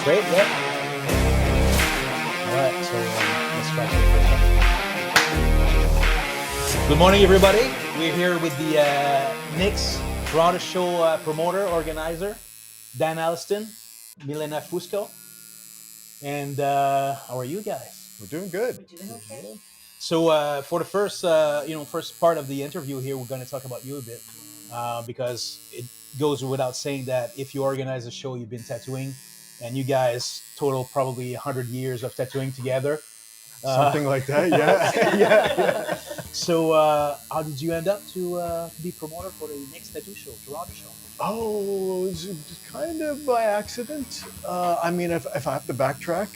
Great, yeah. All right, so let's start with the first one. Good morning, everybody. We're here with the NIX Tattoo Show promoter, organizer, Dan Allaston, Milena Fusco. And how are you guys? We're doing good. We're doing okay. So for the first, first part of the interview here, we're going to talk about you a bit because it goes without saying that if you organize a show, you've been tattooing, and you guys total probably 100 years of tattooing together. Something like that, yeah. yeah. So how did you end up to be promoter for the NIX Tattoo Show, Toronto show? Oh, it was kind of by accident. I mean, if I have to backtrack,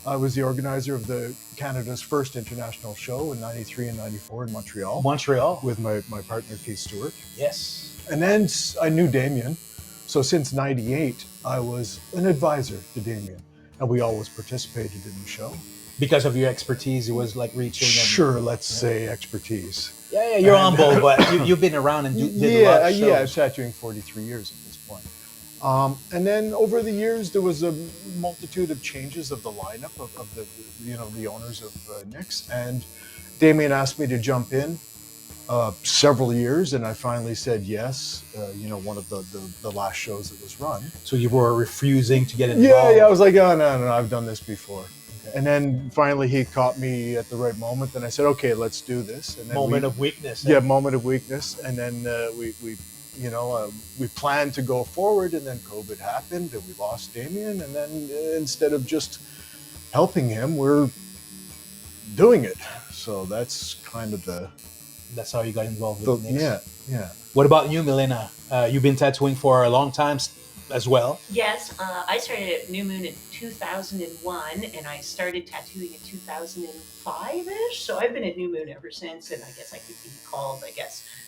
I was the organizer of Canada's first international show in '93 and '94 in Montreal. Montreal. With my partner, Keith Stewart. Yes. And then I knew Damien. So since '98, I was an advisor to Damien. And we always participated in the show. Because of your expertise, it was like reaching. Sure, let's say expertise. Yeah, you're humble, but you've been around and did a lot of shows. Yeah, I've tattooing 43 years at this point. And then over the years, there was a multitude of changes of the lineup of the owners of NIX. And Damien asked me to jump in several years, and I finally said yes. One of the last shows that was run. So you were refusing to get involved? Yeah, I was like, oh, no, I've done this before. Okay. And then finally he caught me at the right moment, and I said, okay, let's do this. And then moment of weakness. Yeah, moment of weakness. And then we planned to go forward, and then COVID happened, and we lost Damien. And then instead of just helping him, we're doing it. So that's kind of That's how you got involved with NIX. Yeah. What about you, Milena? You've been tattooing for a long time as well. Yes, I started at New Moon in 2001, and I started tattooing in 2005-ish. So I've been at New Moon ever since, and I guess I could be called,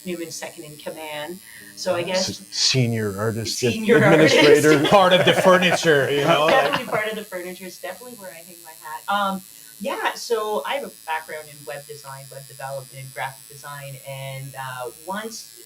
New Moon's second in command. So I guess senior artist, administrator, artist. Part of the furniture, Definitely part of the furniture. It's definitely where I hang my hat. So I have a background in web design, web development, graphic design, and once,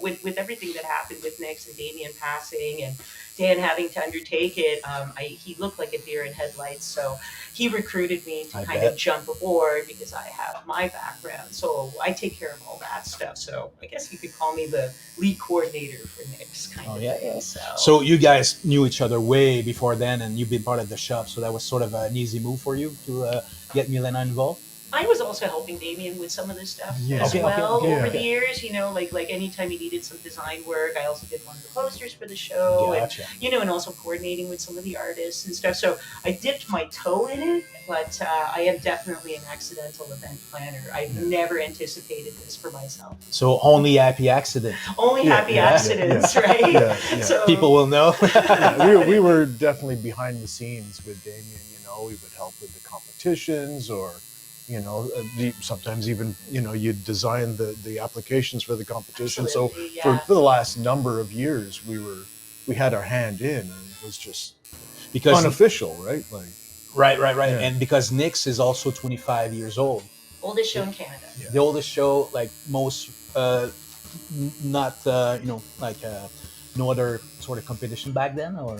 with everything that happened with NIX and Damien passing and Dan having to undertake it, he looked like a deer in headlights. So he recruited me to kind of jump aboard because I have my background. So I take care of all that stuff. So I guess you could call me the lead coordinator for NIX kind of thing. So you guys knew each other way before then, and you've been part of the shop. So that was sort of an easy move for you to get Milena involved? I was also helping Damien with some of this stuff as well over the years, like anytime he needed some design work. I also did one of the posters for the show, and also coordinating with some of the artists and stuff. So I dipped my toe in it, but I am definitely an accidental event planner. I've never anticipated this for myself. So only happy accident. Only happy accidents, right? Yeah. So people will know. We were definitely behind the scenes with Damien. We would help with the competitions, or sometimes even you design the applications for the competition. Absolutely, so for the last number of years, we had our hand in, and it was just unofficial, right? Right. Yeah. And because NIX is also 25 years old. Oldest show in Canada. Yeah. The oldest show, like most, no other sort of competition back then, or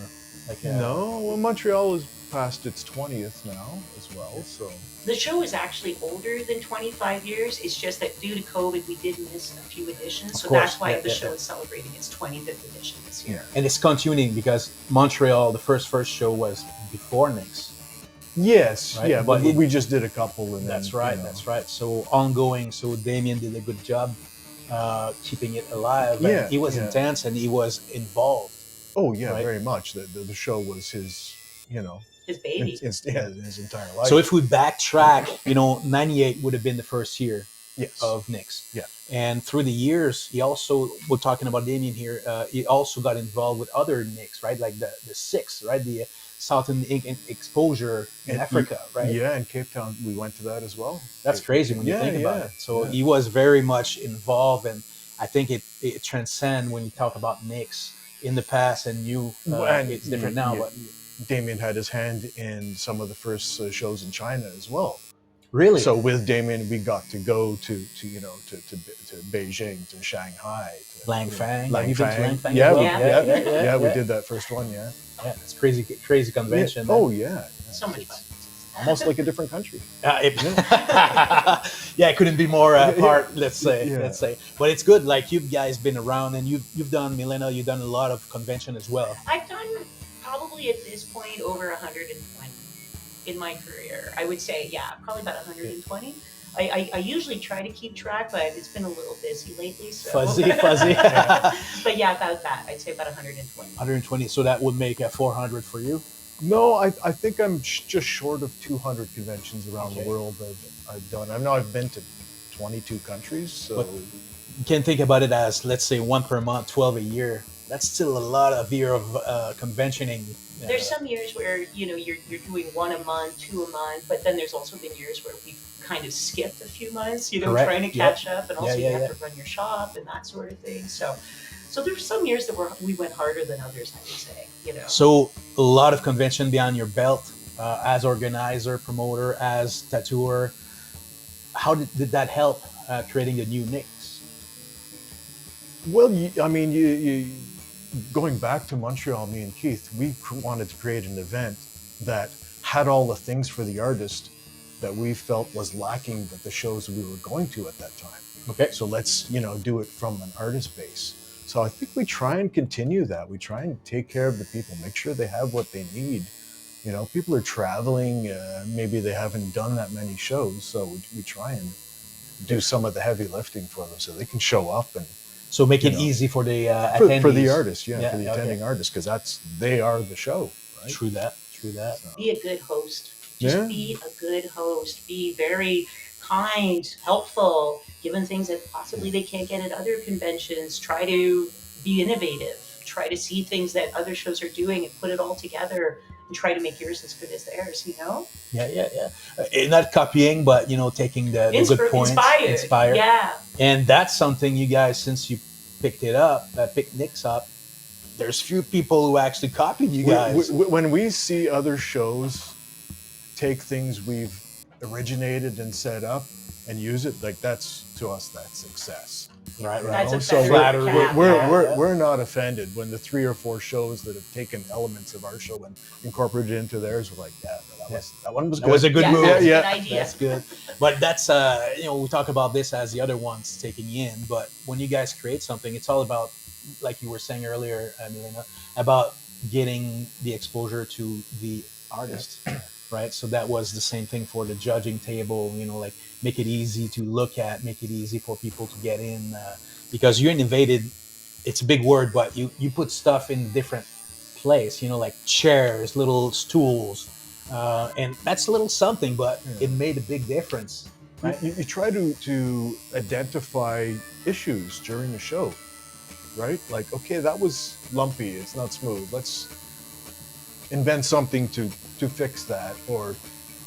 no. Well, Montreal is past its 20th now as well. So the show is actually older than 25 years. It's just that due to COVID, we did miss a few editions. So that's why the show is celebrating its 25th edition this year. And it's continuing because Montreal, the first show was before NIX. Yes, right? Yeah, but we just did a couple. And that's right. So ongoing. So Damien did a good job keeping it alive. Yeah, he was intense and he was involved. Oh yeah, right? Very much. The show was his, his baby. His entire life. So if we backtrack, 98 would have been the first year of NIX. Yeah. And through the years, we're talking about Damien here, he also got involved with other NIX, right? Like the Six, right? The Southern Exposure in Africa, right? Yeah, in Cape Town, we went to that as well. That's crazy when you think about it. So he was very much involved, and I think it transcends when you talk about NIX in the past, and it's different now. But Damien had his hand in some of the first shows in China as well. Really? So with Damien, we got to go to you know to Beijing, to Shanghai, to Langfang. Have you been to Langfang. Langfang Yeah, as well? yeah, we did that first one. Yeah, Yeah, it's crazy, crazy yeah. convention, man. Oh yeah, So much fun. It's almost like a different country. Yeah, it couldn't be more apart. Let's say, Yeah. let's say. But it's good. Like you guys been around, and you've done, Milena. You've done a lot of convention as well. I've done probably at this point over 120 in my career. I would say, yeah, probably about 120. I usually try to keep track, but it's been a little busy lately. So Fuzzy, fuzzy. but yeah, about that. I'd say about 120. 120. So that would make a 400 for you. No, I think I'm just short of 200 conventions around Okay. the world I've done. I know I've been to 22 countries, so But you can think about it as, let's say, one per month, 12 a year. That's still a lot of year of conventioning. There's some years where you're doing one a month, two a month, but then there's also been years where we've kind of skipped a few months, Correct. trying to Yep. catch up, and also Yeah, you yeah, have to run your shop and that sort of thing. So there's some years that we went harder than others, I would say. So a lot of convention behind your belt, as organizer, promoter, as tattooer. How did that help creating the new NIX? well, I mean, you going back to Montreal, me and Keith, we wanted to create an event that had all the things for the artist that we felt was lacking at the shows we were going to at that time. Okay. So let's do it from an artist base. So I think we try and continue that. We try and take care of the people, make sure they have what they need. People are traveling. Maybe they haven't done that many shows, so we try and do some of the heavy lifting for them so they can show up and So make it You know, easy for the for attendees. the artist, for the okay. attending artist, because they are the show, right? True that. True that. So, Be a good host. Just Yeah. be a good host. Be very kind, helpful, given things that possibly they can't get at other conventions. Try to be innovative. Try to see things that other shows are doing and put it all together and try to make yours as good as theirs. Yeah. Not copying, but taking the good points, Inspired. Yeah. and that's something you guys, since you picked it up, picked NIX up. There's few people who actually copied you guys. when we see other shows take things we've originated and set up and use it, like that's success. Right. That's a So feather flattered. in the cap. we're not offended when the 3 or 4 shows that have taken elements of our show and incorporated it into theirs. We're like, that one was That good. was a good Yeah, move. that's a Yeah. good idea. That's good. But that's we talk about this as the other ones taking in. But when you guys create something, it's all about, like you were saying earlier, Milena, about getting the exposure to the artist, right? So that was the same thing for the judging table. Like make it easy to look at, make it easy for people to get in, because you innovated. It's a big word, but you put stuff in different place. Like chairs, little stools. And that's a little something, but it made a big difference. Right? You try to identify issues during the show, right? Like, okay, that was lumpy, it's not smooth. Let's invent something to fix that, or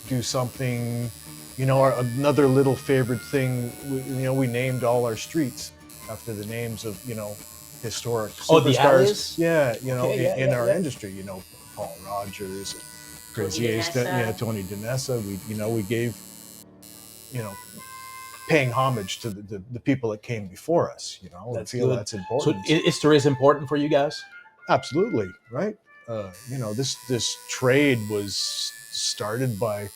do something. Another little favorite thing. We named all our streets after the names of historic Oh, the superstars. alleys? Yeah, Okay, in our yeah. industry. Paul Rogers, Crazy Tony Ace, Danessa. Tony Danessa. We gave paying homage to the people that came before us. I That's feel good. that's So important. history is important for you guys. Absolutely, right? This trade was started by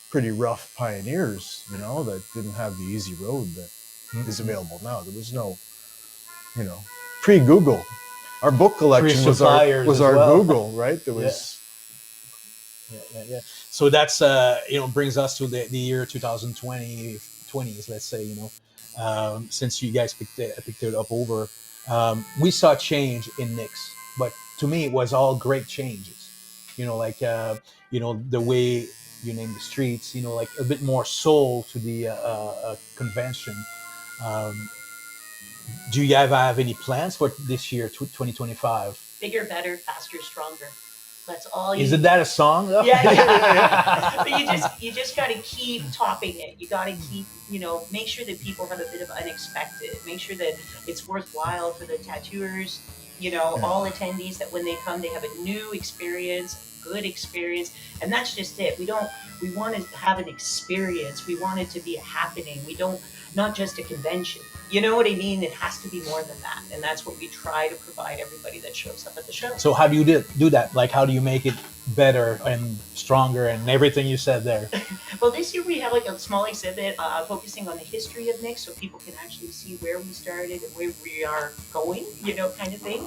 pretty rough pioneers, that didn't have the easy road that is available now. There was no, pre-Google. Our book collection was Pre-suppliers as our well. Google, right? There was. Yeah. So that's brings us to the year 2020, 20s, let's say. Since you guys picked it up over, we saw change in NIX, but to me it was all great changes. Like the way you name the streets. Like a bit more soul to the convention. Do you guys have any plans for this year, 2025? Bigger, better, faster, stronger. That's all you Isn't that a song though? Yeah, Yeah. but you just got to keep topping it. You got to keep, make sure that people have a bit of unexpected. Make sure that it's worthwhile for the tattooers, Yeah. all attendees, that when they come, they have a new experience, a good experience, and that's just it. We want to have an experience. We want it to be a happening. We don't not just a convention. You know what I mean? It has to be more than that, and that's what we try to provide everybody that shows up at the show. So how do you do that? Like, how do you make it better and stronger and everything you said there? Well, this year we have like a small exhibit focusing on the history of NIX, so people can actually see where we started and where we are going, kind of thing.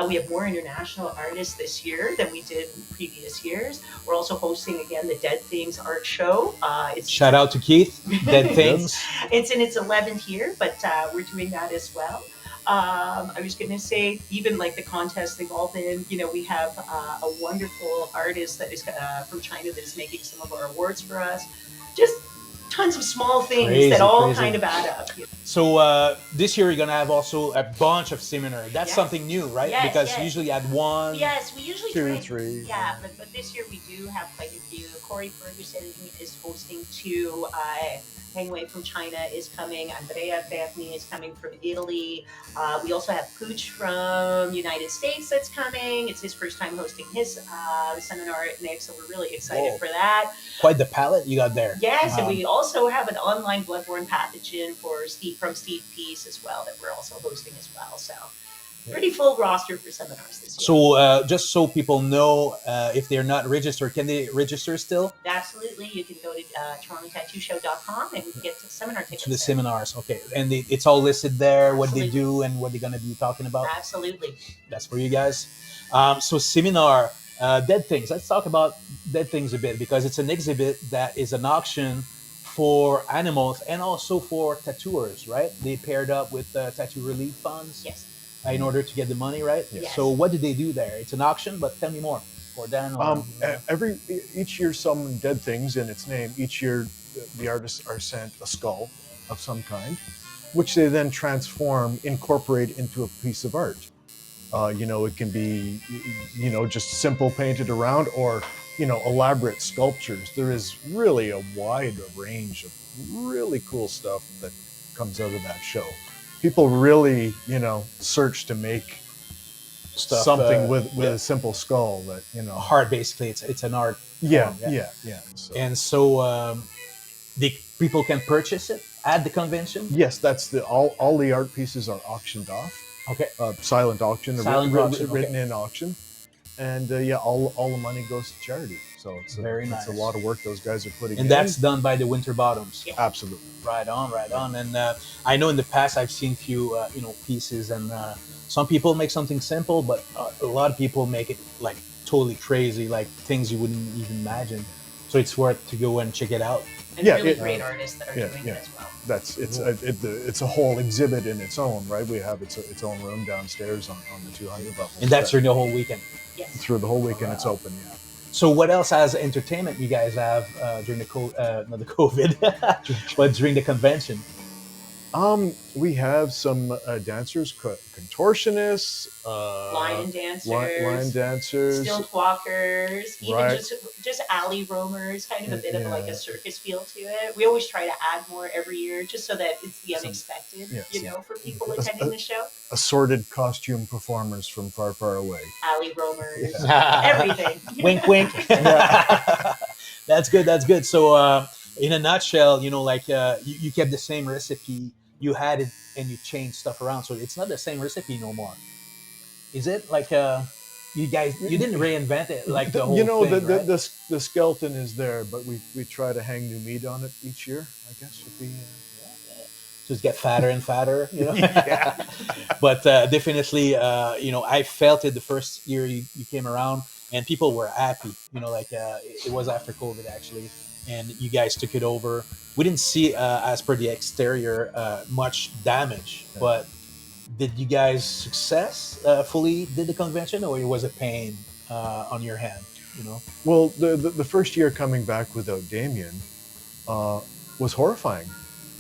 We have more international artists this year than we did in previous years. We're also hosting again the Dead Things art show. It's Shout out to Keith, Dead Things. It's in its 11th year, but we're doing that as well. I was going to say, even like the contest they've all been, we have a wonderful artist that is from China that is making some of our awards for us. Just tons of small things Crazy, that all crazy. kind of add up. So this year you're gonna have also a bunch of seminars. That's Yes. something new, right? Yes, Because yes. usually at one. Yes, we usually Two, try. three. Yeah, but this year we do have quite a few. Corey Ferguson is hosting two. Hang Wei from China is coming. Andrea Berni is coming from Italy. We also have Pooch from United States that's coming. It's his first time hosting his seminar at NIX, so we're really excited Whoa. for that. Quite the palette you got there. Yes, and we also have an online bloodborne pathogen from Steve Peace as well that we're also hosting as well. So pretty full roster for seminars this year. So just so people know, if they're not registered, can they register still Absolutely, you can go to torontotattooshow.com and get seminar tickets. to the there. seminars? Okay, and it's all listed there, what they Absolutely. do and what they're gonna be talking about. Absolutely. That's for you guys. So seminar, Dead Things. Let's talk about Dead Things a bit, because it's an exhibit that is an auction for animals and also for tattooers, right? They paired up with tattoo relief funds Yes. in order to get the money, right? Yes. So what did they do there? It's an auction, but tell me more. Or Dan, or, Each year, some Dead Things in its name. Each year, the artists are sent a skull of some kind, which they then incorporate into a piece of art. It can be, just simple painted around, or elaborate sculptures. There is really a wide range of really cool stuff that comes out of that show. People really, search to make stuff, something with a simple skull that art. Basically, it's an art. Yeah, form, yeah. So, And so the people can purchase it at the convention. yes, that's all the art pieces are auctioned off. Okay. Silent auction, Silent auction, written okay. in auction, and all the money goes to charity. So it's Very it's nice. a lot of work those guys are putting in. And that's done by the Winter Bottoms. Yeah. absolutely. Right on. And I know in the past I've seen few, pieces, and some people make something simple, but a lot of people make it like totally crazy, like things you wouldn't even imagine. So it's worth to go and check it out. And Yeah, really it- great artists that are yeah, doing yeah. it as well. It's a whole exhibit in its own, right? We have its own room downstairs on the 200 level. And that's during the whole weekend. Yes. through the whole weekend. It's open. Yeah. So what else as entertainment you guys have during not the COVID, but during the convention? We have some dancers, contortionists, Lion dancers. lion dancers. Stilt walkers, even Right. just alley roamers, kind of a bit of like Yeah. a circus feel to it. We always try to add more every year, just so that it's the Some- unexpected, yeah, for people attending the show. Assorted costume performers from far, far away. Alley roamers, everything. Wink, wink. That's good. That's good. So, in a nutshell, you kept the same recipe. You had it, and you changed stuff around. So it's not the same recipe no more. Is it like you didn't reinvent it like the whole thing, right? the skeleton is there, but we try to hang new meat on it each year. I guess would be. Just get fatter and fatter, Yeah. But definitely, I felt it the first year you came around, and people were happy. It was after COVID actually, and you guys took it over. We didn't see, as per the exterior, much damage, but did you guys successfully did the convention, or it was a pain on your hand? Well, the first year coming back without Damien was horrifying.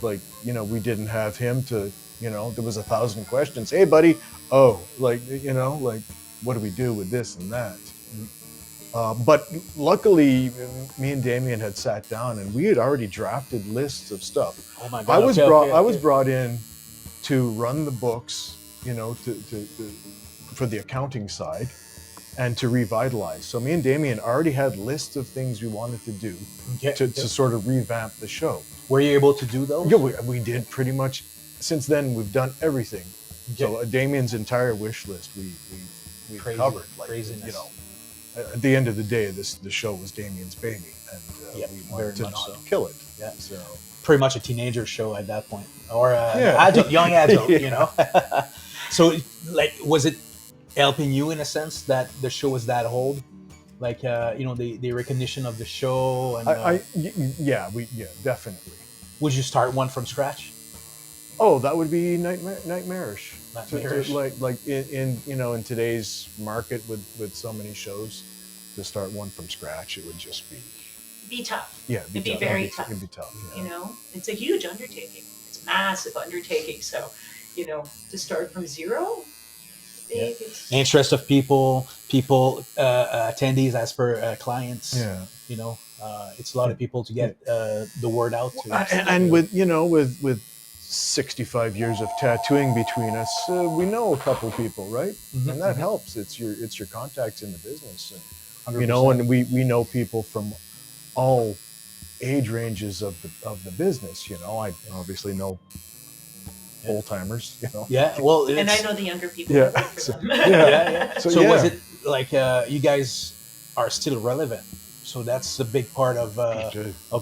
Like, we didn't have him to, there was 1,000 questions. Hey, buddy. Oh, like, what do we do with this and that? But luckily, me and Damien had sat down, and we had already drafted lists of stuff. Oh my I god. was Okay, brought okay, I was okay. brought in to run the books, to for the accounting side and to revitalize. So me and Damien already had lists of things we wanted to do Okay, to okay. sort of revamp the show. Were you able to do those? Yeah, we did pretty much. Since then, we've done everything. Okay. So Damien's entire wish list, we Crazy, covered. Like, craziness. at the end of the day, the show was Damien's baby, and Yeah, we very wanted to much not so. kill it. Yeah. So Pretty much a teenager show at that point, or Yeah. adult, young adult, Yeah. you know. So, like, was it helping you in a sense that the show was that old? Like, the recognition of the show, and yeah, definitely. would you start one from scratch? Oh, that would be nightmarish. Nightmarish. Like in today's market with so many shows, to start one from scratch, it would just Be tough. yeah, It'd be tough. very tough. It'd be tough. Yeah. You know, it's a huge undertaking. It's a massive undertaking. So, to start from zero, Yeah. it's, The interest of people, attendees as per clients. Yeah. It's a lot of people to get the word out to. And with 65 years of tattooing between us, we know a couple people, right? Mhm, And that mhm. helps. It's your contacts in the business, and 100%. and we know people from all age ranges of the business. I obviously know Yeah. old timers. Yeah, well, and I it's- know the younger people Yeah. that work for So- them. yeah. yeah, yeah. So, So, yeah. was it like you guys are still relevant? So that's a big part of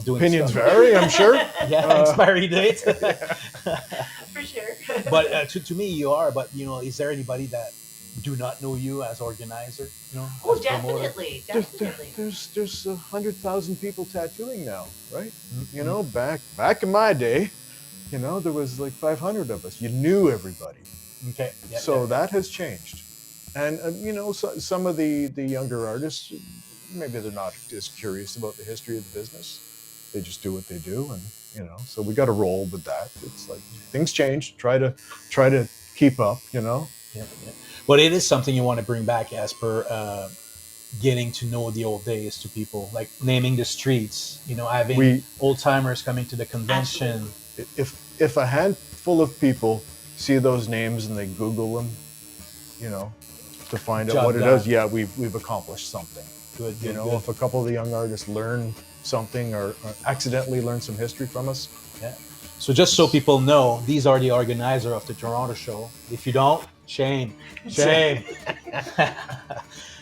doing Opinions stuff. vary, I'm sure. Yeah, expiry date. For sure. But to me, you are. But is there anybody that do not know you as organizer? Oh, as promoter? definitely, There's definitely. there's 100,000 people tattooing now, right? Mhm. Back in my day, there was like 500 of us. You knew everybody. Okay. Yeah, So yeah. that has changed. And some of the younger artists, maybe they're not as curious about the history of the business. They just do what they do, and so we got to roll with that. It's like things change. Try to keep up. Yeah, yeah. But it is something you want to bring back as per getting to know the old days to people, like naming the streets. Having We old timers coming to the convention. if a handful of people see those names and they Google them, to find out Job what it done. is, yeah, we've accomplished something. Good. You Good, know, good. if a couple of the young artists learn something or accidentally learn some history from us, Yeah. So just so people know, these are the organizer of the Toronto show. If you don't, shame.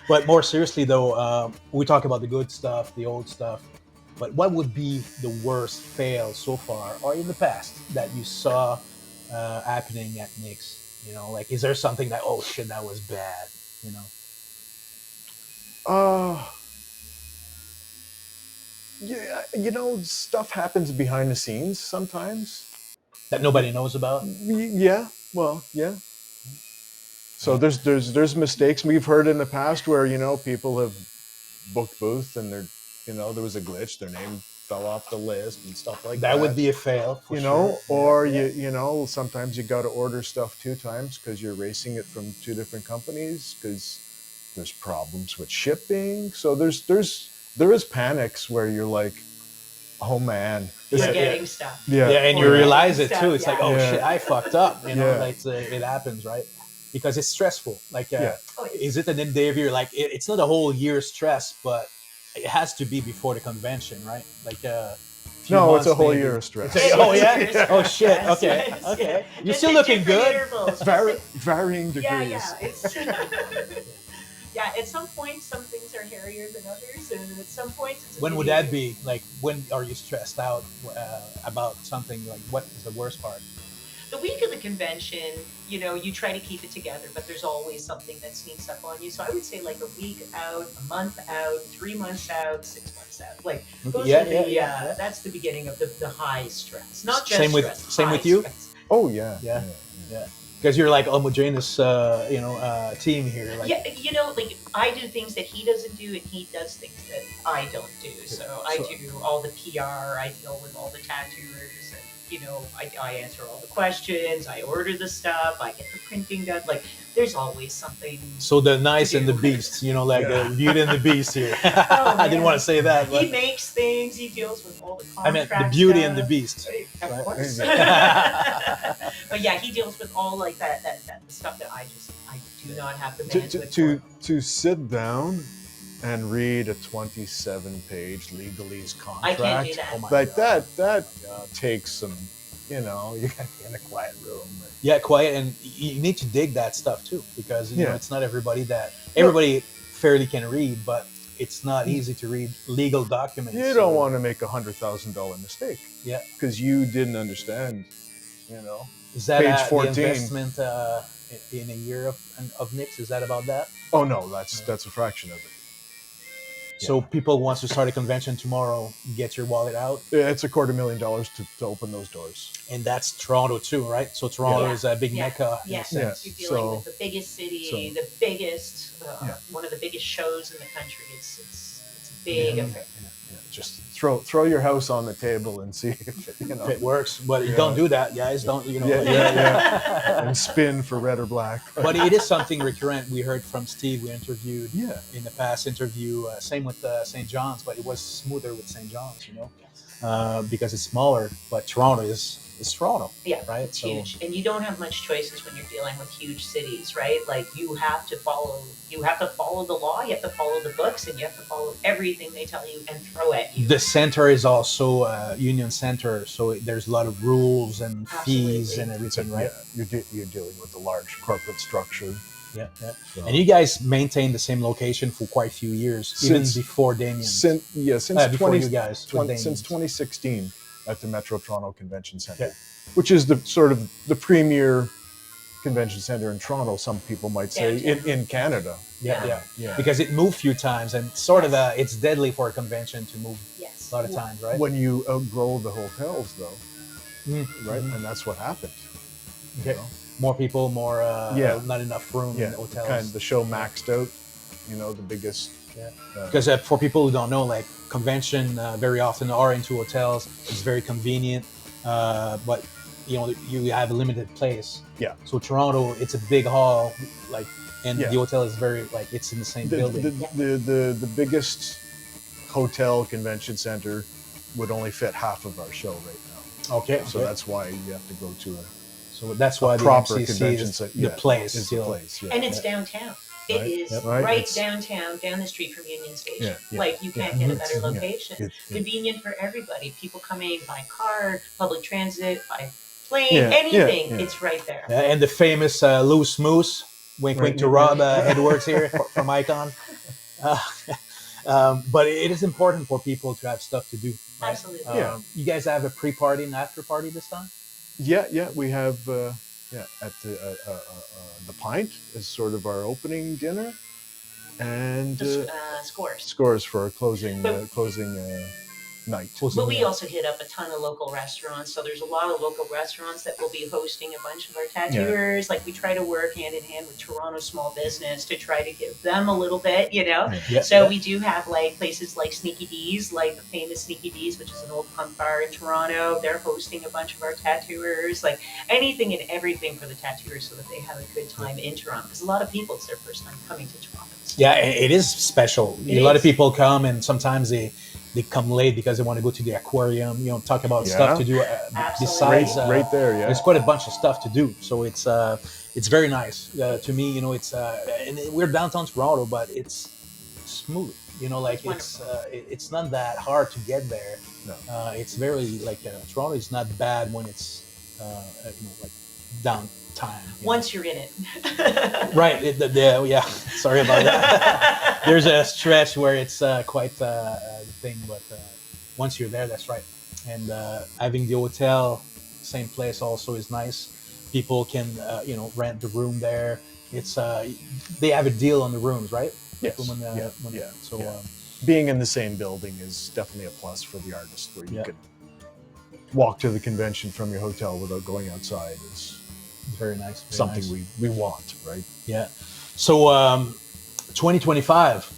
But more seriously, though, we talk about the good stuff, the old stuff. But what would be the worst fail so far, or in the past, that you saw happening at NIX? Like, is there something that, oh shit, that was bad? uh, yeah, stuff happens behind the scenes sometimes. That nobody knows about? Yeah, well, yeah. So there's mistakes we've heard in the past where people have booked booth and there was a glitch, their name fell off the list and stuff like that. That would be a fail, for sure. or Yeah. sometimes you got to order stuff 2 times because you're racing it from 2 different companies because there's problems with shipping. So there is panics where you're like, oh man, You're Yeah, getting stuff. Yeah, and you Or realize it stuff, too. It's like, oh yeah. shit, I fucked up. Yeah. Like it happens, right? Because it's stressful. Like, Yeah. Oh, is it an endeavor? Like, it's not a whole year stress, but it has to be before the convention, right? Like, few No, it's months a whole maybe. year of stress. It's oh yeah. Yes. Oh shit. Yes, Okay. yes, Okay. yes. You're Just still at looking different good. intervals. Varying degrees. Yeah. It's yeah. At some point, some things are hairier than others, and at some point, it's When would that be? Like, when are you stressed out about something? Like, what is the worst part? The week of the convention, you try to keep it together, but there's always something that sneaks up on you. So I would say like a week out, a month out, 3 months out, 6 months out. Like those Yeah, are the yeah. that's the beginning of the high stress. Not just Same with- stress, same high with you? stress. Oh yeah. Yeah. Because you're like homogeneous, team here. Like, Yeah, like I do things that he doesn't do, and he does things that I don't do. So I So- do all the PR. I deal with all the tattooers, and I answer all the questions, I order the stuff, I get the printing done. Like, there's always something. So the nice To and the do. beast, like Yeah. the beauty and the beast here. Oh, I didn't man. want to say that, He but makes things. He deals with all the I meant contract the beauty and stuff. the beast. Of Right. course. But yeah, he deals with all like that stuff that I do not have the bandwidth for. To sit down and read a 27-page legalese I contract, can't do that. Oh my like God. that takes some, you gotta be in a quiet room. Yeah, quiet, and you need to dig that stuff too, because Yeah. it's not everybody fairly can read, but it's not easy to read legal documents. You don't want to make $100,000 mistake. Yeah. Because you didn't understand, Is that page the 14. investment in a year of NIX? Is that about that? Oh no, that's a fraction of it. So people wants to start a convention tomorrow, get your wallet out, Yeah, it's $250,000 to open those doors. and that's Toronto too, right? So Toronto Yeah. is a big Yeah. mecca in Yeah. a sense. You're dealing So- with the biggest city, so- the biggest, Yeah. one of the biggest shows in the country. It's a big Yeah. affair. Yeah, just throw your house on the table and see if it, If it works, but Yeah. don't do that, guys. Don't Yeah. and spin for red or black. But it is something recurrent. We heard from Steve. We interviewed Yeah. in the past interview. Same with St. John's, but it was smoother with St. John's, because it's smaller. But Toronto is Toronto, Yeah, right? it's huge, and you don't have much choices when you're dealing with huge cities, right? Like you have to follow the law, you have to follow the books, and you have to follow everything they tell you and throw at you. The center is also Union Center, so there's a lot of rules and fees Absolutely. and everything, right? Yeah, you're dealing with a large corporate structure. Yeah, yeah. So- And you guys maintained the same location for quite a few years, even Since- before Damien. Since Before 20, you guys, with Damien. since 2016 at the Metro Toronto Convention Center, Yeah. which is the sort of the premier convention center in Toronto. Some people might say in Canada. Yeah, yeah. Yeah. Because it moved a few times, and sort of it's deadly for a convention to move Yes. a lot of times, right? When you outgrow the hotels, though, Mm, right, mhm. and that's what happened. Okay. You know? More people, more Yeah. not enough room Yeah, in hotels. kind of the show maxed out. The biggest. Yeah. uh, Because for people who don't know, like convention very often are into hotels. It's very convenient, but you have a limited place. Yeah. So Toronto, it's a big hall, and Yeah. the hotel is very it's in the same the, building. the biggest hotel convention center would only fit half of our show right now. Okay. So that's why you have to go to So that's why the proper MCC convention is center. the place. Is the still. place. Yeah. And it's downtown. It Right. is Yep. right, Right. It's- downtown, down the street from Union Station. Yeah, yeah, Like you can't yeah. get a better Yeah. location. It- it- Convenient for everybody. People coming by car, public transit, by plane, Yeah, anything. yeah. It's right there. And the famous Loose Moose, wink Right, wink to yeah, Rob yeah. Edwards here from Icon. But it is important for people to have stuff to do. Right? Absolutely. Yeah. You guys have a pre-party and after-party this time? Yeah, we have at the Pint is sort of our opening dinner, and Scores. scores for our closing But- night. But we also hit up a ton of local restaurants. So there's a lot of local restaurants that will be hosting a bunch of our tattooers. Like we try to work hand in hand with Toronto small business to try to give them a little bit, Yeah. So we do have like places like Sneaky D's, like the famous Sneaky D's, which is an old punk bar in Toronto. They're hosting a bunch of our tattooers, like anything and everything for the tattooers so that they have a good time in Toronto. Because a lot of people, it's their first time coming to Toronto. Yeah, it is special. It A lot is. of people come, and sometimes they come late because they want to go to the aquarium. Talk about stuff to do Absolutely. besides. right there, yeah. There's quite a bunch of stuff to do, so it's very nice to me. It's and we're downtown Toronto, but it's smooth. It's not that hard to get there. No. It's very Toronto is not bad when it's like downtime. Once you're in it. Right. Yeah. Sorry about that. There's a stretch where it's quite the thing, but once you're there, that's right. And having the hotel, same place, also is nice. People can rent the room there. It's they have a deal on the rooms, right? Yes. Yeah. So yeah. Being in the same building is definitely a plus for the artist, where you Yeah. can walk to the convention from your hotel without going outside. Is very nice. Very something nice. we want, right? Yeah. So 2025,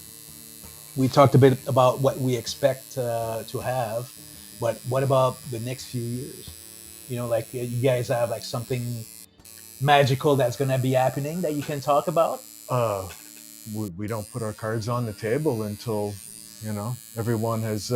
we talked a bit about what we expect to have, but what about the next few years? You know, like you guys have like something magical that's gonna be happening that you can talk about? Uh, we don't put our cards on the table until, everyone has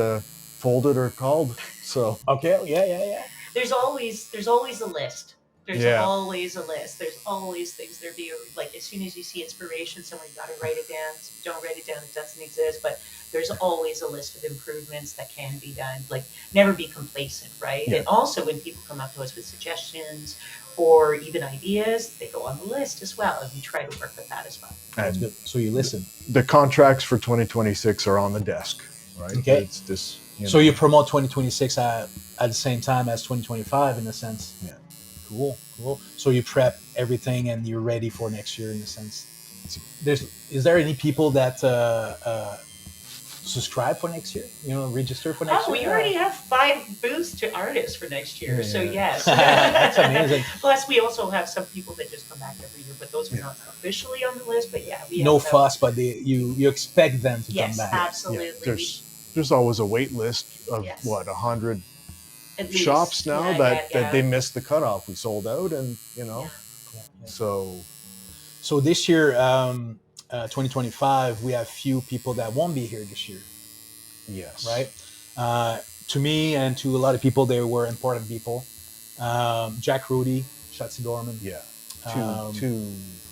folded or called. So Okay, yeah, yeah, yeah. There's always a list. There's yeah, always a list. There's always things there be like as soon as you see inspiration somewhere you gotta write it down. So if you don't write it down, it doesn't exist. But there's always a list of improvements that can be done. Like never be complacent, right? Yeah. And also when people come up to us with suggestions or even ideas, they go on the list as well. And we try to work with that as well. That's and good. So you listen. the contracts for 2026 are on the desk, right? Okay. It's this. So you promote 2026 at the same time as 2025 in a sense. Yeah. Cool, cool. So you prep everything and you're ready for next year in a sense. Is there any people that subscribe for next year? You know, register for next Oh, year? we already have 5 booths to artists for next year. So Yeah. yes, That's amazing. Plus, we also have some people that just come back every year, but those are not officially on the list. But yeah, we No have fuss, but you expect them to Yes, come back. absolutely. There's always a wait list of Yes. 100 At least. shops now Yeah, that yeah, they missed the cutoff. We sold out, and yeah. Yeah, yeah. so So this year, 2025, we have few people that won't be here this year, yes, right? To me and to a lot of people, they were important people. Jack Rudy, Shotzi Gorman. Yeah, Um,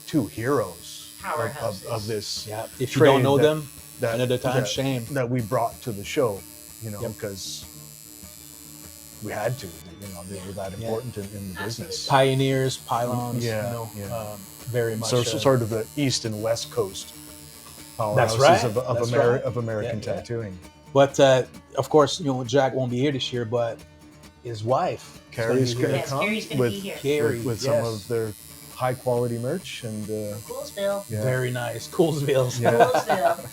two heroes Powerhouses. of this. Yeah, if you trade don't know that- them, that another time, that, shame. that we brought to the show, Yep. because we had to. They were that important in the business. Pioneers, pylons, Yeah, yeah. very much. So sort of the East and West Coast powerhouses That's right, of that's right. of American Yeah, yeah. tattooing. But of course, Jack won't be here this year, but his wife, Carrie's gonna be gonna here. Yes, come Carrie's gonna with, be here. Carrie, with some yes. of their high quality merch, and Coolsville. yeah. Very nice, Coolsville. Yeah. Coolsville.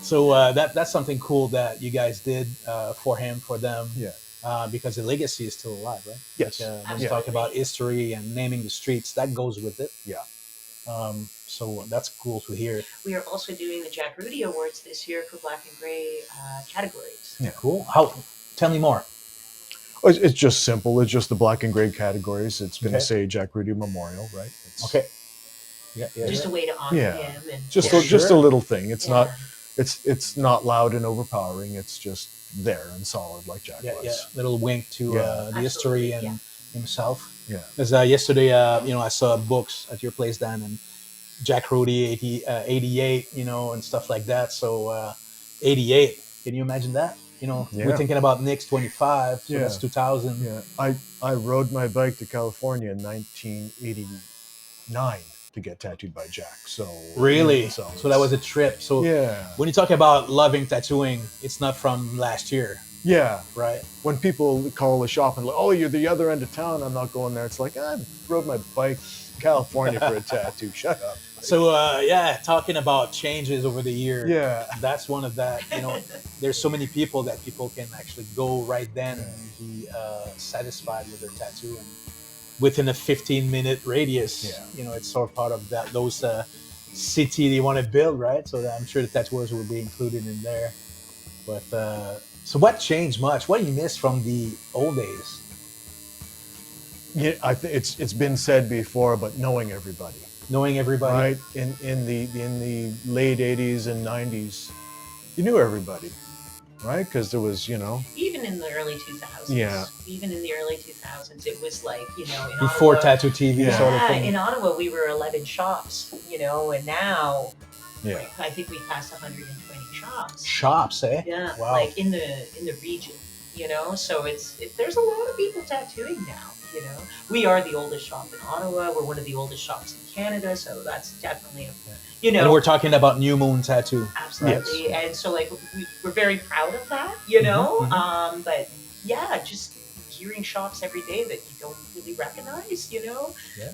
So that's something cool that you guys did for him, for them. Yeah. Because the legacy is still alive, right? Yes. Like, when you Absolutely. talk about history and naming the streets, that goes with it. Yeah. So that's cool to hear. We are also doing the Jack Rudy Awards this year for Black and Gray categories. Yeah. Cool. Tell me more. Oh, it's just simple. It's just the black and gray categories. It's going to Okay. say Jack Rudy Memorial, right? It's Okay. Yeah. Just a way to honor Yeah. him. And just Yeah, just a sure. little thing. It's Yeah. not it's not loud and overpowering. It's just there and solid, like Jack Yeah. was. Yeah. Little wink to Yeah. the history Absolutely, and himself. Yeah. Because yesterday, I saw books at your place, Dan, and Jack Rudy 88, and stuff like that. So 88, can you imagine that? Yeah. We're thinking about NIX 25, so Yeah. that's 2000. Yeah, I rode my bike to California in 1989 to get tattooed by Jack. So Really? so, So that was a trip. So yeah, when you talk about loving tattooing, it's not from last year, yeah. right? When people call the shop and like, oh, you're the other end of town, I'm not going there. It's like I rode my bike to California for a tattoo. Shut up. So talking about changes over the year. Yeah, That's one of that. There's so many people that people can actually go right then and be satisfied with their tattoo, and within a 15-minute radius. Yeah. It's sort of part of those city they want to build, right? So I'm sure the tattooers will be included in there. But so what changed much? What do you miss from the old days? yeah. I think it's been said before, but knowing everybody, Knowing everybody. right? In the late '80s and '90s, you knew everybody, right? Because there was, even in the early 2000s. Yeah. Even in the early 2000s, it was like, in Before Ottawa, Tattoo TV Yeah. sort of Yeah, thing. in Ottawa, we were 11 shops, and now yeah, I think we passed 120 shops. Shops, eh? Yeah, Wow. like in the region, so there's a lot of people tattooing now. We are the oldest shop in Ottawa. We're one of the oldest shops in Canada, so that's definitely And we're talking about New Moon Tattoo. absolutely. And so we're very proud of that, Mhm, But yeah, just hearing shops every day that you don't really recognize, Yeah.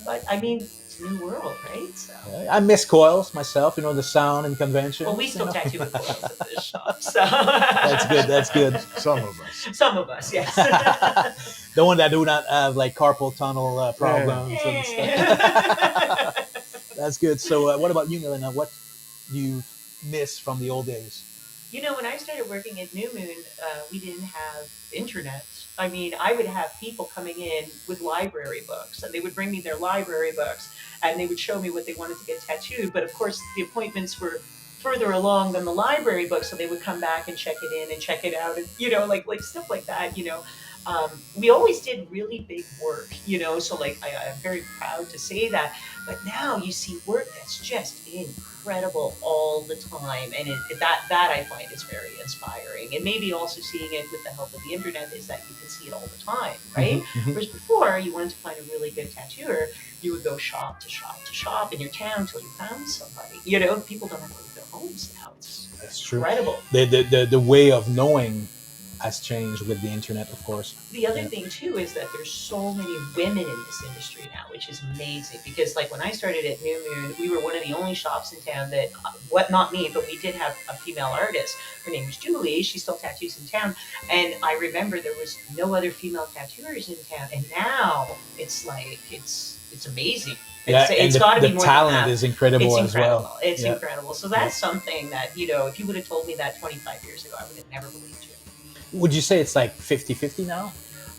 But I mean, it's a new world, right? So. I miss coils myself, the sound and convention. Well, we still tattoo with coils at this shop, so That's good. That's good. some of us. Some of us, yes. The one that do not have like carpal tunnel problems and stuff. That's good. So, what about you, Milena? What do you miss from the old days? When I started working at New Moon, we didn't have internet. I mean, I would have people coming in with library books, and they would bring me their library books, and they would show me what they wanted to get tattooed. But of course, the appointments were further along than the library book, so they would come back and check it in and check it out, and like stuff like that. We always did really big work. So like I'm very proud to say that. But now you see work that's just incredible all the time, and that I find is very inspiring. And maybe also seeing it with the help of the internet is that you can see it all the time, right? Mhm. Whereas before, you wanted to find a really good tattooer, you would go shop to shop to shop in your town until you found somebody. People don't have to leave their homes now. It's That's true. incredible. The way of knowing has changed with the internet, of course. The other Yeah. thing too is that there's so many women in this industry now, which is amazing. Because like when I started at New Moon, we were one of the only shops in town that, what not me, but we did have a female artist. Her name was Julie. She still tattoos in town, and I remember there was no other female tattooers in town. And now it's like it's amazing. Yeah, and It's got to the be more talent than that. is incredible It's as incredible. well. It's Yeah. incredible. So that's something that, if you would have told me that 25 years ago, I would have never believed you. Would you say it's like 50-50 now?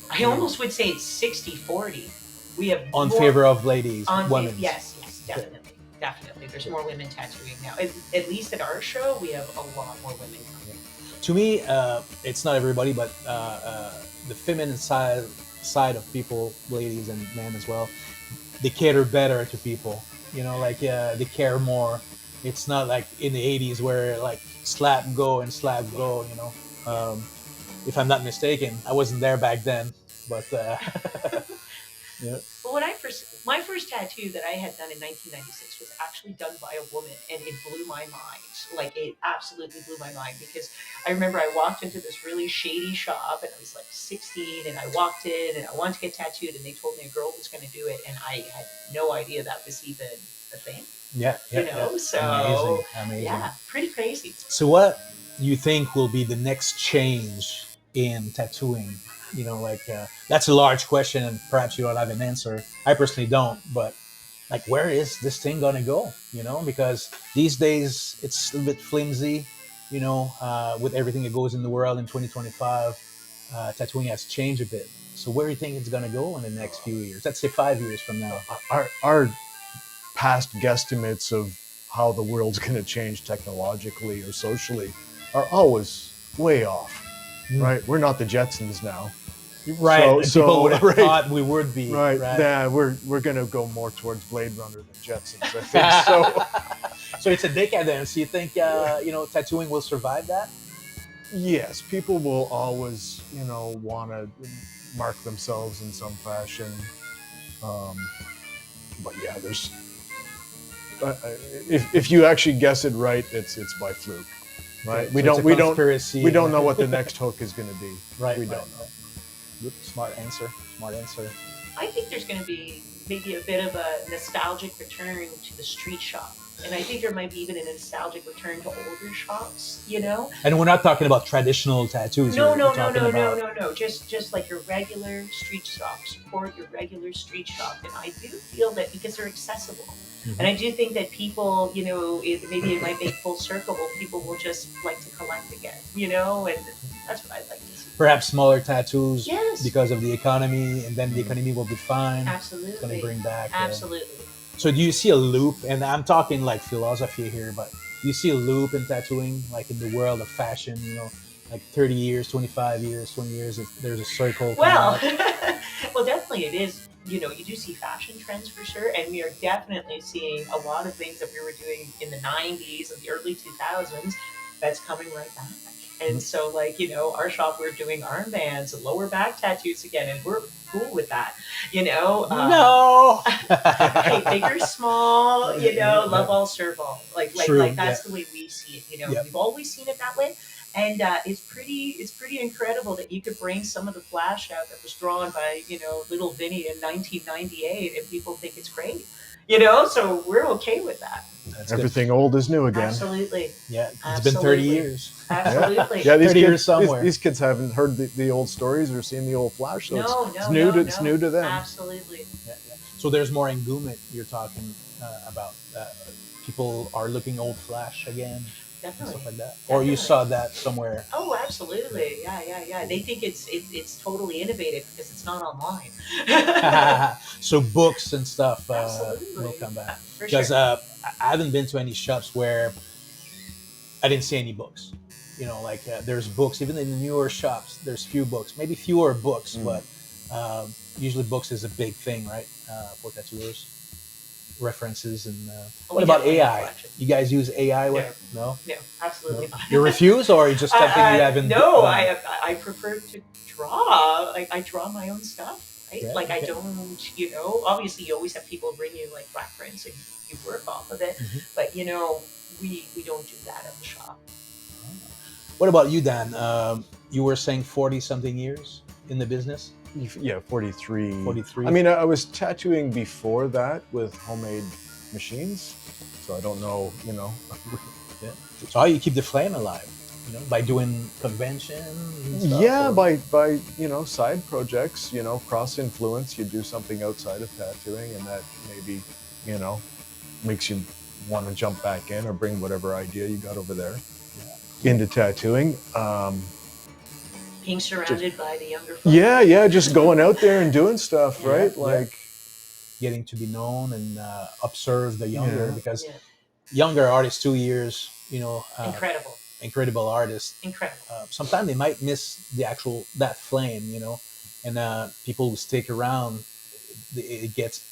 I almost would say it's 60-40. We have On more, favor of ladies, on women? yes, definitely. There's more women tattooing now. At least at our show, we have a lot more women coming. To me, it's not everybody, but the feminine side of people, ladies and men as well, they cater better to people. They care more. It's not like in the '80s where like slap go and slap go. If I'm not mistaken, I wasn't there back then, but yeah. But my first tattoo that I had done in 1996 was actually done by a woman, and it blew my mind. Like it absolutely blew my mind because I remember I walked into this really shady shop, and I was like 16, and I walked in and I wanted to get tattooed, and they told me a girl was going to do it, and I had no idea that was even a thing. Yeah, So amazing. yeah, pretty crazy. So, what you think will be the next change in tattooing? That's a large question, and perhaps you don't have an answer. I personally don't, but like, where is this thing gonna go? Because these days it's a little bit flimsy. With everything that goes in the world in 2025, tattooing has changed a bit. So, where do you think it's gonna go in the next few years? Let's say 5 years from now. Our past guesstimates of how the world's going to change technologically or socially are always way off, right? We're not the Jetsons now, Right. So People would have right. thought we would be. right? Yeah, we're going to go more towards Blade Runner than Jetsons, I think. So So it's a decadence. You think tattooing will survive that? yes, people will always want to mark themselves in some fashion, but yeah, there's if you actually guess it right, it's by fluke, right? So it's a conspiracy. we don't know what the next hook is going to be. Right. We right, don't know. right. Good. Smart answer. I think there's going to be maybe a bit of a nostalgic return to the street shop. And I think there might be even a nostalgic return to older shops, And we're not talking about traditional tattoos. No, here. no, We're no, talking no, about- no, no, no. Just like your regular street shop. Support your regular street shop. And I do feel that because they're accessible. Mhm. And I do think that people, maybe it might make full circle. People will just like to collect again, and that's what I'd like to see. Perhaps smaller tattoos Yes. because of the economy, and then the economy will be fine. Absolutely. It's going to bring back. Absolutely. So do you see a loop? And I'm talking like philosophy here, but do you see a loop in tattooing, like in the world of fashion? Like 30 years, 25 years, 20 years. If there's a circle. Well, coming up. well, definitely it is. You do see fashion trends for sure, and we are definitely seeing a lot of things that we were doing in the 90s and the early 2000s that's coming right back. And so, like, our shop, we're doing armbands and lower back tattoos again, and we're cool with that. No. Hey, big or small, love all, serve all. Like True, that's the way we see it. Yeah. We've always seen it that way. And it's pretty incredible that you could bring some of the flash out that was drawn by, little Vinny in 1998, and people think it's great. So we're okay with that. That's good. Everything old is new again. Absolutely. Yeah, it's been 30 Absolutely. years. Absolutely. Yeah, 30 years somewhere. These kids haven't heard the old stories or seen the old flash, so No, it's no, no, it's new to them. Absolutely. Yeah. So there's more engagement you're talking about. People are looking old flash again. and stuff Definitely. like that, or you Definitely. saw that somewhere? Oh, absolutely. Yeah, yeah, yeah. They think it's totally innovative because it's not online. So books and stuff will Absolutely. come back For because sure. I haven't been to any shops where I didn't see any books. You know, like there's books even in the newer shops. There's few books, maybe fewer books, Mm. but usually books is a big thing, right? For tattooers, references and what We about definitely have AI? collection. You guys use AI? No, With no, no, absolutely no. not. You refuse, or it's just something you haven't No, done? I prefer to draw. Like I draw my own stuff, right? Yeah. Like I Okay. don't, obviously you always have people bring you like reference and you work off of it, Mhm. but we don't do that at the shop. What about you, Dan? You were saying 40 something years in the business? Yeah, 43. I 43? mean, I was tattooing before that with homemade machines, so I don't know, Yeah. So how you keep the flame alive? By doing conventions and stuff, yeah, or by side projects, cross influence. You do something outside of tattooing, and that maybe you know makes you want to jump back in or bring whatever idea you got over there yeah, cool. into tattooing. Being Just surrounded by the younger folk. yeah, just going out there and doing stuff, Yeah, Yeah, right? yeah. Like, Getting to be known and observe the younger, yeah, because yeah, younger artists, 2 years, incredible, incredible artists. incredible. Sometimes they might miss the actual that flame, and people who stick around, it gets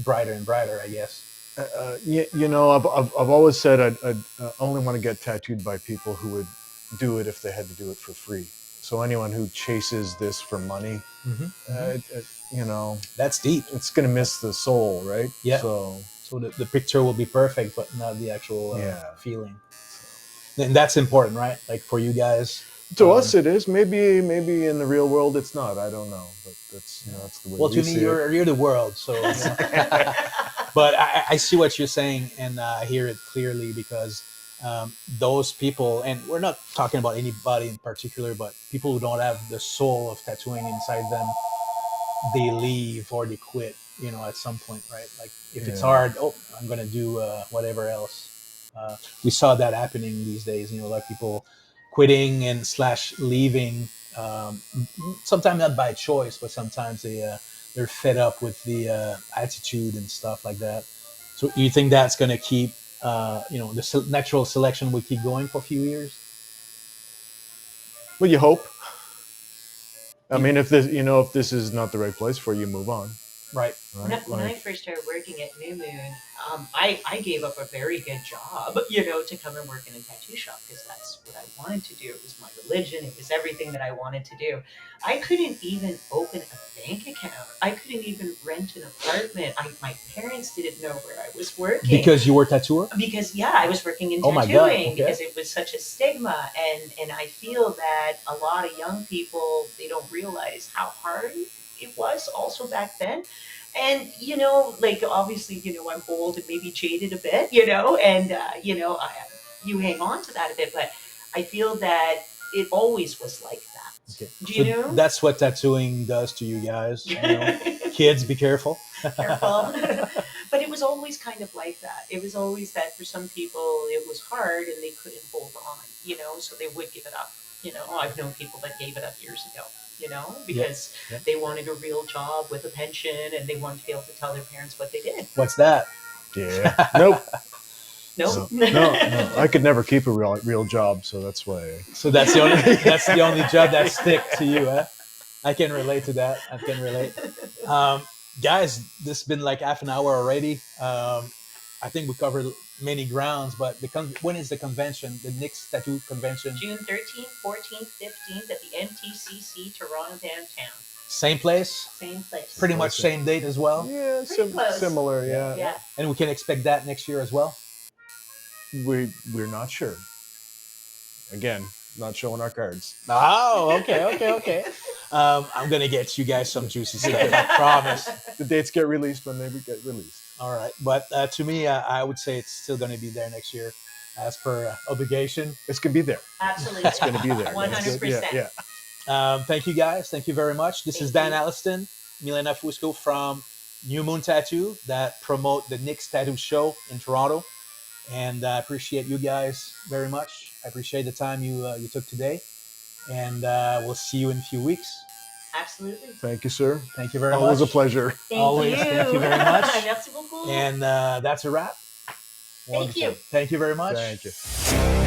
brighter and brighter, I guess. I've always said I'd only want to get tattooed by people who would do it if they had to do it for free. So anyone who chases this for money, Hmm. uh, it, it, you know, That's deep. it's gonna miss the soul, right? Yeah. So So the picture will be perfect, but not the actual yeah. feeling. And that's important, right? Like for you guys. To us, it is. Maybe in the real world, it's not. I don't know, but that's the way Well, we to me, see it. you're the world, so. But I see what you're saying, and I hear it clearly because those people, and we're not talking about anybody in particular, but people who don't have the soul of tattooing inside them, they leave or they quit, at some point, right? Like if it's Yeah. hard, oh, I'm gonna do whatever else. We saw that happening these days. Like people quitting and slash leaving. Sometimes not by choice, but sometimes they're fed up with the attitude and stuff like that. So you think that's gonna keep, the natural selection will keep going for a few years? Well, you hope. I You- mean, if this is not the right place for you, move on, right. When I, right? when I Like, first started working at New Moon, I gave up a very good job, to come and work in a tattoo shop because that's what I wanted to do. It was my religion. It was everything that I wanted to do. I couldn't even open a bank account. I couldn't even rent an apartment. My parents didn't know where I was working Because you were tattooer? because yeah, I was working in Oh my God. tattooing Okay. because it was such a stigma, and I feel that a lot of young people, they don't realize how hard it was also back then. And like obviously, I'm old and maybe jaded a bit, and you hang on to that a bit, but I feel that it always was like that. Okay. Do So you know? that's what tattooing does to you guys. Kids, be careful. Careful. But it was always kind of like that. It was always that for some people it was hard and they couldn't hold on, so they would give it up. I've known people that gave it up years ago, Yeah. because Yeah. they wanted a real job with a pension and they wanted to be able to tell their parents what they did. What's that? yeah, nope, No. no. I could never keep a real job, so that's why. So that's the only that's the only job that stick to you, huh? I can relate to that. I can relate. Um, Guys, this has been like half an hour already. I think we covered many grounds, but when is the convention? The NIX Tattoo Convention? June 13th, 14th, 15th at the MTCC Toronto downtown. Same place? Same place. Pretty much same date as well? Yeah, Pretty close. similar. Yeah, Yeah. And we can expect that next year as well? we're not sure. Again, not showing our cards. Oh, okay. I'm going to get you guys some juicy stuff, I promise. The dates get released when they get released. All right. But to me, I would say it's still going to be there next year as per obligation. It's gonna be there. Absolutely. It's gonna be there. 100%. Yeah. Thank you guys. Thank you very much. This is Thank Dan you. Allaston, Milena Fusco from New Moon Tattoo that promote the NIX Tattoo Show in Toronto. And I appreciate you guys very much. I appreciate the time you took today, and we'll see you in a few weeks. Absolutely. Thank you, sir. Thank you very much. Always a pleasure. Thank Always, you. thank you very much. Merci beaucoup. And that's a wrap. Thank you. Thank you very much. Thank you.